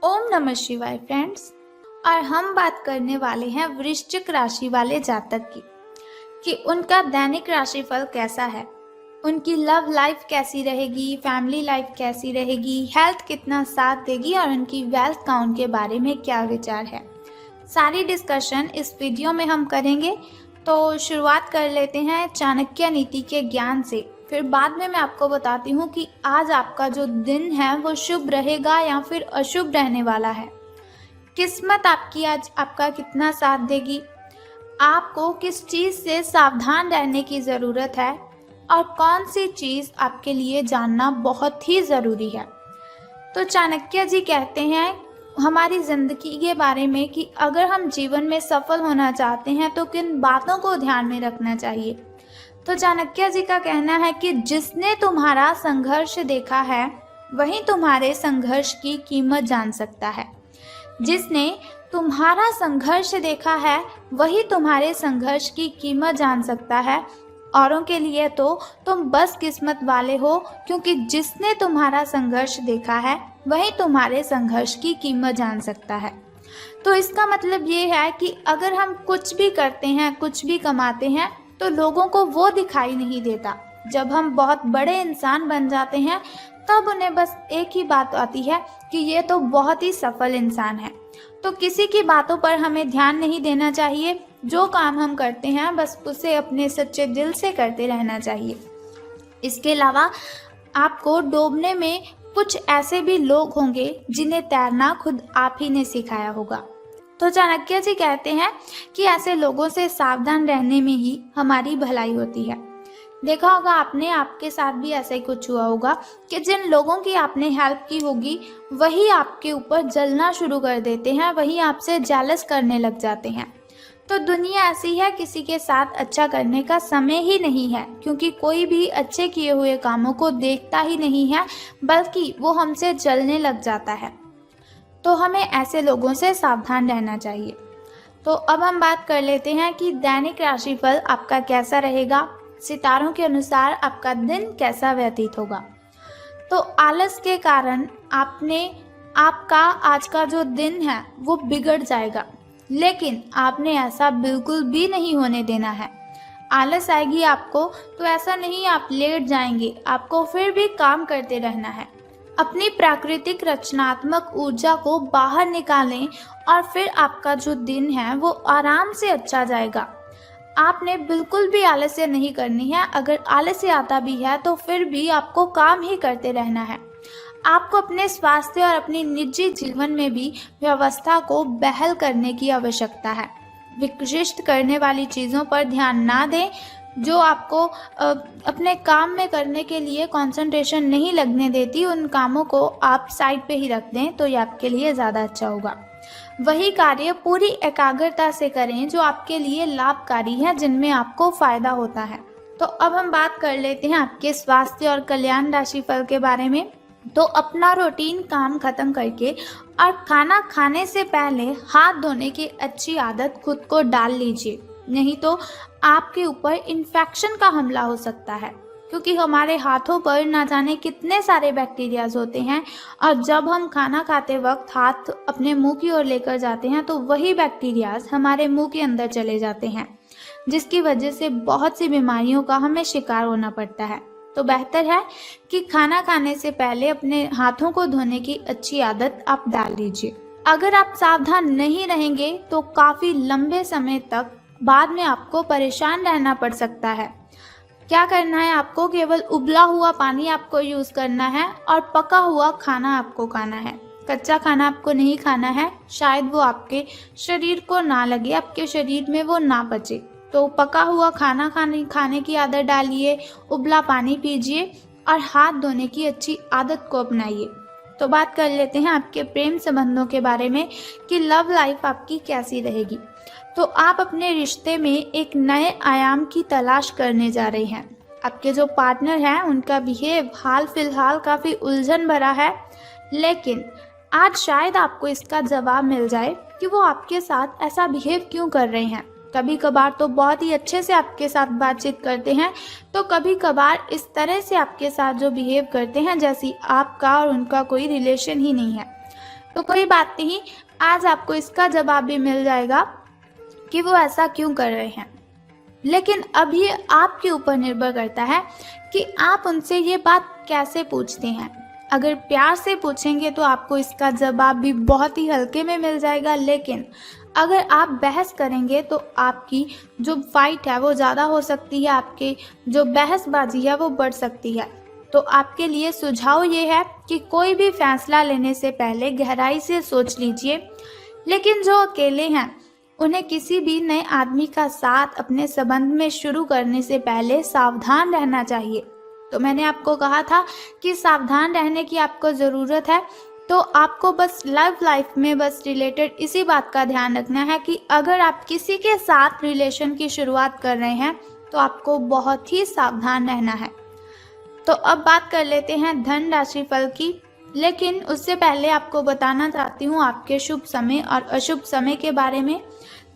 ओम नमः शिवाय फ्रेंड्स। और हम बात करने वाले हैं वृश्चिक राशि वाले जातक की कि उनका दैनिक राशिफल कैसा है, उनकी लव लाइफ कैसी रहेगी, फैमिली लाइफ कैसी रहेगी, हेल्थ कितना साथ देगी और उनकी वेल्थ काउंट के बारे में क्या विचार है। सारी डिस्कशन इस वीडियो में हम करेंगे। तो शुरुआत कर लेते हैं चाणक्य नीति के ज्ञान से। फिर बाद में मैं आपको बताती हूँ कि आज आपका जो दिन है वो शुभ रहेगा या फिर अशुभ रहने वाला है। किस्मत आपकी आज आपका कितना साथ देगी, आपको किस चीज़ से सावधान रहने की ज़रूरत है और कौन सी चीज़ आपके लिए जानना बहुत ही ज़रूरी है। तो चाणक्य जी कहते हैं हमारी ज़िंदगी के बारे में कि अगर हम जीवन में सफल होना चाहते हैं तो किन बातों को ध्यान में रखना चाहिए। तो चाणक्य जी का कहना है कि जिसने तुम्हारा संघर्ष देखा है वही तुम्हारे संघर्ष की कीमत जान सकता है। जिसने तुम्हारा संघर्ष देखा है वही तुम्हारे संघर्ष की कीमत जान सकता है। औरों के लिए तो तुम बस किस्मत वाले हो, क्योंकि जिसने तुम्हारा संघर्ष देखा है वही तुम्हारे संघर्ष की कीमत जान सकता है। तो इसका मतलब ये है कि अगर हम कुछ भी करते हैं, कुछ भी कमाते हैं, तो लोगों को वो दिखाई नहीं देता। जब हम बहुत बड़े इंसान बन जाते हैं तब उन्हें बस एक ही बात आती है कि ये तो बहुत ही सफल इंसान है। तो किसी की बातों पर हमें ध्यान नहीं देना चाहिए। जो काम हम करते हैं बस उसे अपने सच्चे दिल से करते रहना चाहिए। इसके अलावा आपको डूबने में कुछ ऐसे भी लोग होंगे जिन्हें तैरना खुद आप ही ने सिखाया होगा। तो चाणक्य जी कहते हैं कि ऐसे लोगों से सावधान रहने में ही हमारी भलाई होती है। देखा होगा आपने, आपके साथ भी ऐसा ही कुछ हुआ होगा कि जिन लोगों की आपने हेल्प की होगी वही आपके ऊपर जलना शुरू कर देते हैं, वही आपसे जेलस करने लग जाते हैं। तो दुनिया ऐसी है, किसी के साथ अच्छा करने का समय ही नहीं है, क्योंकि कोई भी अच्छे किए हुए कामों को देखता ही नहीं है, बल्कि वो हमसे जलने लग जाता है। तो हमें ऐसे लोगों से सावधान रहना चाहिए। तो अब हम बात कर लेते हैं कि दैनिक राशिफल आपका कैसा रहेगा, सितारों के अनुसार आपका दिन कैसा व्यतीत होगा। तो आलस के कारण आपका आज का जो दिन है वो बिगड़ जाएगा, लेकिन आपने ऐसा बिल्कुल भी नहीं होने देना है। आलस आएगी आपको तो ऐसा नहीं आप लेट जाएंगे, आपको फिर भी काम करते रहना है। अपनी प्राकृतिक रचनात्मक ऊर्जा को बाहर निकालें और फिर आपका जो दिन है वो आराम से अच्छा जाएगा। आपने बिल्कुल भी आलस्य नहीं करनी है। अगर आलस्य आता भी है तो फिर भी आपको काम ही करते रहना है। आपको अपने स्वास्थ्य और अपनी निजी जीवन में भी व्यवस्था को बहाल करने की आवश्यकता है। विशिष्ट करने वाली चीज़ों पर ध्यान ना दें। जो आपको अपने काम में करने के लिए कंसंट्रेशन नहीं लगने देती, उन कामों को आप साइड पे ही रख दें तो ये आपके लिए ज़्यादा अच्छा होगा। वही कार्य पूरी एकाग्रता से करें जो आपके लिए लाभकारी है, जिनमें आपको फ़ायदा होता है। तो अब हम बात कर लेते हैं आपके स्वास्थ्य और कल्याण राशिफल के बारे में। तो अपना रूटीन काम खत्म करके और खाना खाने से पहले हाथ धोने की अच्छी आदत खुद को डाल लीजिए, नहीं तो आपके ऊपर इन्फेक्शन का हमला हो सकता है, क्योंकि हमारे हाथों पर ना जाने कितने सारे बैक्टीरियाज होते हैं। और जब हम खाना खाते वक्त हाथ अपने मुंह की ओर लेकर जाते हैं तो वही बैक्टीरियाज हमारे मुंह के अंदर चले जाते हैं, जिसकी वजह से बहुत सी बीमारियों का हमें शिकार होना पड़ता है। तो बेहतर है कि खाना खाने से पहले अपने हाथों को धोने की अच्छी आदत आप डाल लीजिए। अगर आप सावधान नहीं रहेंगे तो काफ़ी लंबे समय तक बाद में आपको परेशान रहना पड़ सकता है। क्या करना है आपको, केवल उबला हुआ पानी आपको यूज़ करना है और पका हुआ खाना आपको खाना है। कच्चा खाना आपको नहीं खाना है, शायद वो आपके शरीर को ना लगे, आपके शरीर में वो ना पचे। तो पका हुआ खाना खाने की आदत डालिए, उबला पानी पीजिए और हाथ धोने की अच्छी आदत को अपनाइए। तो बात कर लेते हैं आपके प्रेम संबंधों के बारे में कि लव लाइफ आपकी कैसी रहेगी। तो आप अपने रिश्ते में एक नए आयाम की तलाश करने जा रहे हैं। आपके जो पार्टनर हैं उनका बिहेव हाल फिलहाल काफ़ी उलझन भरा है, लेकिन आज शायद आपको इसका जवाब मिल जाए कि वो आपके साथ ऐसा बिहेव क्यों कर रहे हैं। कभी कभार तो बहुत ही अच्छे से आपके साथ बातचीत करते हैं, तो कभी कभार इस तरह से आपके साथ जो बिहेव करते हैं जैसी आपका और उनका कोई रिलेशन ही नहीं है। तो कोई बात नहीं, आज आपको इसका जवाब भी मिल जाएगा कि वो ऐसा क्यों कर रहे हैं। लेकिन अब ये आपके ऊपर निर्भर करता है कि आप उनसे ये बात कैसे पूछते हैं। अगर प्यार से पूछेंगे तो आपको इसका जवाब भी बहुत ही हल्के में मिल जाएगा, लेकिन अगर आप बहस करेंगे तो आपकी जो फाइट है वो ज़्यादा हो सकती है, आपकी जो बहसबाजी है वो बढ़ सकती है। तो आपके लिए सुझाव ये है कि कोई भी फैसला लेने से पहले गहराई से सोच लीजिए। लेकिन जो अकेले हैं उन्हें किसी भी नए आदमी का साथ अपने संबंध में शुरू करने से पहले सावधान रहना चाहिए। तो मैंने आपको कहा था कि सावधान रहने की आपको ज़रूरत है। तो आपको बस लव लाइफ में बस रिलेटेड इसी बात का ध्यान रखना है कि अगर आप किसी के साथ रिलेशन की शुरुआत कर रहे हैं तो आपको बहुत ही सावधान रहना है। तो अब बात कर लेते हैं धन राशि फल की। लेकिन उससे पहले आपको बताना चाहती हूँ आपके शुभ समय और अशुभ समय के बारे में,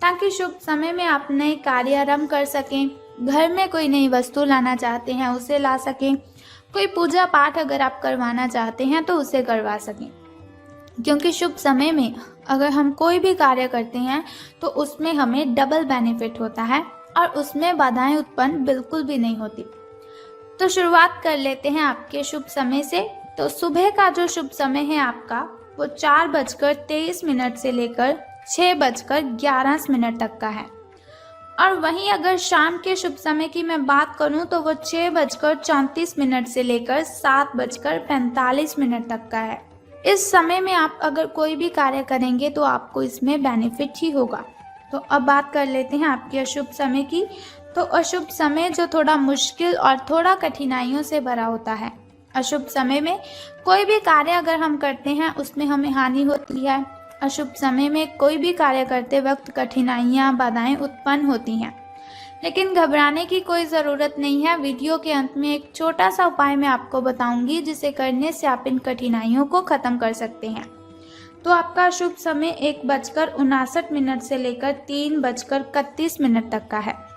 ताकि शुभ समय में आप नए कार्य आरंभ कर सकें, घर में कोई नई वस्तु लाना चाहते हैं उसे ला सकें, कोई पूजा पाठ अगर आप करवाना चाहते हैं तो उसे करवा सकें। क्योंकि शुभ समय में अगर हम कोई भी कार्य करते हैं तो उसमें हमें डबल बेनिफिट होता है और उसमें बाधाएं उत्पन्न बिल्कुल भी नहीं होती। तो शुरुआत कर लेते हैं आपके शुभ समय से। तो सुबह का जो शुभ समय है आपका वो 4:23 से लेकर 6:11 तक का है। और वहीं अगर शाम के शुभ समय की मैं बात करूं तो वो 6:34 से लेकर 7:45 तक का है। इस समय में आप अगर कोई भी कार्य करेंगे तो आपको इसमें बेनिफिट ही होगा। तो अब बात कर लेते हैं आपके अशुभ समय की। तो अशुभ समय जो थोड़ा मुश्किल और थोड़ा कठिनाइयों से भरा होता है। अशुभ समय में कोई भी कार्य अगर हम करते हैं उसमें हमें हानि होती है। अशुभ समय में कोई भी कार्य करते वक्त कठिनाइयाँ बाधाएं उत्पन्न होती हैं। लेकिन घबराने की कोई ज़रूरत नहीं है। वीडियो के अंत में एक छोटा सा उपाय मैं आपको बताऊंगी जिसे करने से आप इन कठिनाइयों को ख़त्म कर सकते हैं। तो आपका शुभ समय 1:59 से लेकर 3:31 तक का है।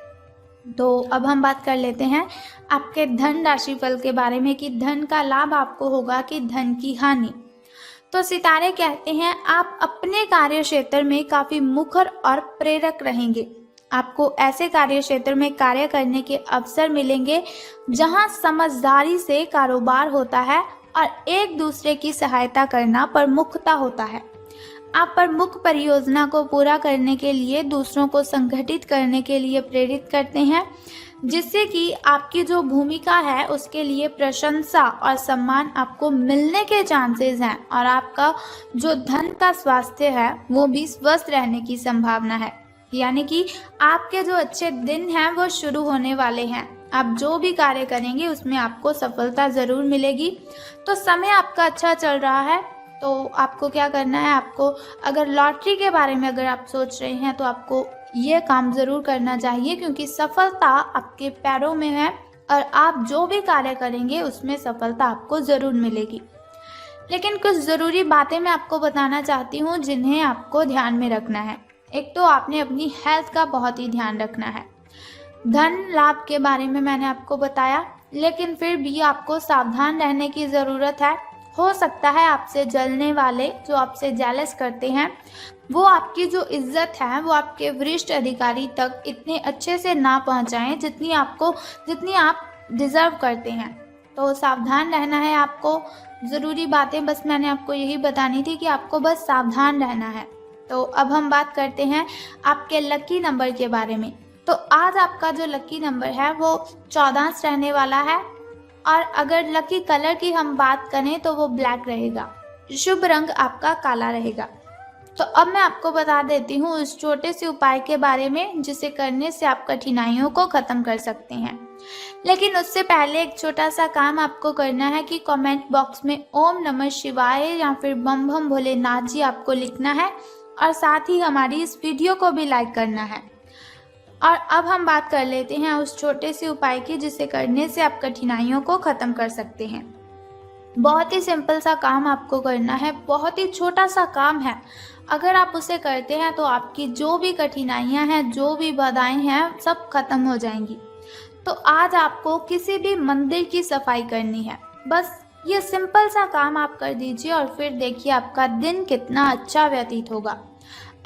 तो अब हम बात कर लेते हैं आपके धन राशि फल के बारे में कि धन का लाभ आपको होगा कि धन की हानि। तो सितारे कहते हैं आप अपने कार्य क्षेत्र में काफ़ी मुखर और प्रेरक रहेंगे। आपको ऐसे कार्य क्षेत्र में कार्य करने के अवसर मिलेंगे जहां समझदारी से कारोबार होता है और एक दूसरे की सहायता करना प्रमुखता होता है। आप प्रमुख परियोजना को पूरा करने के लिए दूसरों को संगठित करने के लिए प्रेरित करते हैं, जिससे कि आपकी जो भूमिका है उसके लिए प्रशंसा और सम्मान आपको मिलने के चांसेस हैं और आपका जो धन का स्वास्थ्य है वो भी स्वस्थ रहने की संभावना है। यानी कि आपके जो अच्छे दिन हैं वो शुरू होने वाले हैं। आप जो भी कार्य करेंगे उसमें आपको सफलता ज़रूर मिलेगी। तो समय आपका अच्छा चल रहा है। तो आपको क्या करना है, आपको अगर लॉटरी के बारे में अगर आप सोच रहे हैं तो आपको ये काम ज़रूर करना चाहिए, क्योंकि सफलता आपके पैरों में है और आप जो भी कार्य करेंगे उसमें सफलता आपको ज़रूर मिलेगी। लेकिन कुछ ज़रूरी बातें मैं आपको बताना चाहती हूँ जिन्हें आपको ध्यान में रखना है। एक तो आपने अपनी हेल्थ का बहुत ही ध्यान रखना है। धन लाभ के बारे में मैंने आपको बताया, लेकिन फिर भी आपको सावधान रहने की ज़रूरत है। हो सकता है आपसे जलने वाले, जो आपसे जेलस करते हैं, वो आपकी जो इज्जत है वो आपके वरिष्ठ अधिकारी तक इतने अच्छे से ना पहुंचाएं जितनी आप डिज़र्व करते हैं। तो सावधान रहना है आपको। ज़रूरी बातें बस मैंने आपको यही बतानी थी कि आपको बस सावधान रहना है। तो अब हम बात करते हैं आपके लकी नंबर के बारे में। तो आज आपका जो लकी नंबर है वो 14 रहने वाला है और अगर लकी कलर की हम बात करें तो वो ब्लैक रहेगा। शुभ रंग आपका काला रहेगा। तो अब मैं आपको बता देती हूँ उस छोटे से उपाय के बारे में जिसे करने से आप कठिनाइयों को ख़त्म कर सकते हैं। लेकिन उससे पहले एक छोटा सा काम आपको करना है कि कमेंट बॉक्स में ओम नमः शिवाय या फिर बम बम भोलेनाथ जी आपको लिखना है और साथ ही हमारी इस वीडियो को भी लाइक करना है। और अब हम बात कर लेते हैं उस छोटे से उपाय की जिसे करने से आप कठिनाइयों को ख़त्म कर सकते हैं। बहुत ही सिंपल सा काम आपको करना है, बहुत ही छोटा सा काम है। अगर आप उसे करते हैं तो आपकी जो भी कठिनाइयां हैं, जो भी बाधाएं हैं, सब खत्म हो जाएंगी। तो आज आपको किसी भी मंदिर की सफाई करनी है। बस ये सिंपल सा काम आप कर दीजिए और फिर देखिए आपका दिन कितना अच्छा व्यतीत होगा।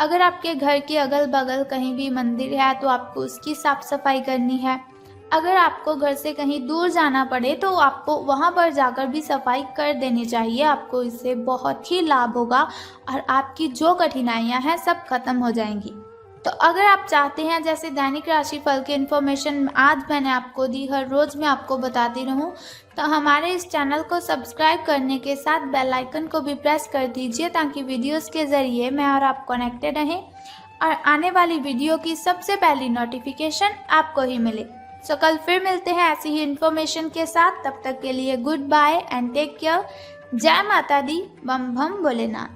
अगर आपके घर के अगल-बगल कहीं भी मंदिर है तो आपको उसकी साफ-सफाई करनी है। अगर आपको घर से कहीं दूर जाना पड़े तो आपको वहाँ पर जाकर भी सफाई कर देनी चाहिए। आपको इससे बहुत ही लाभ होगा और आपकी जो कठिनाइयाँ हैं सब खत्म हो जाएँगी। तो अगर आप चाहते हैं जैसे दैनिक राशिफल की इन्फॉर्मेशन आज मैंने आपको दी, हर रोज़ मैं आपको बताती रहूँ, तो हमारे इस चैनल को सब्सक्राइब करने के साथ बेल आइकन को भी प्रेस कर दीजिए ताकि वीडियोस के ज़रिए मैं और आप कनेक्टेड रहें और आने वाली वीडियो की सबसे पहली नोटिफिकेशन आपको ही मिले। सो कल फिर मिलते हैं ऐसी ही इन्फॉर्मेशन के साथ। तब तक के लिए good bye and take care. जय माता दी, बम बम भोलेनाथ।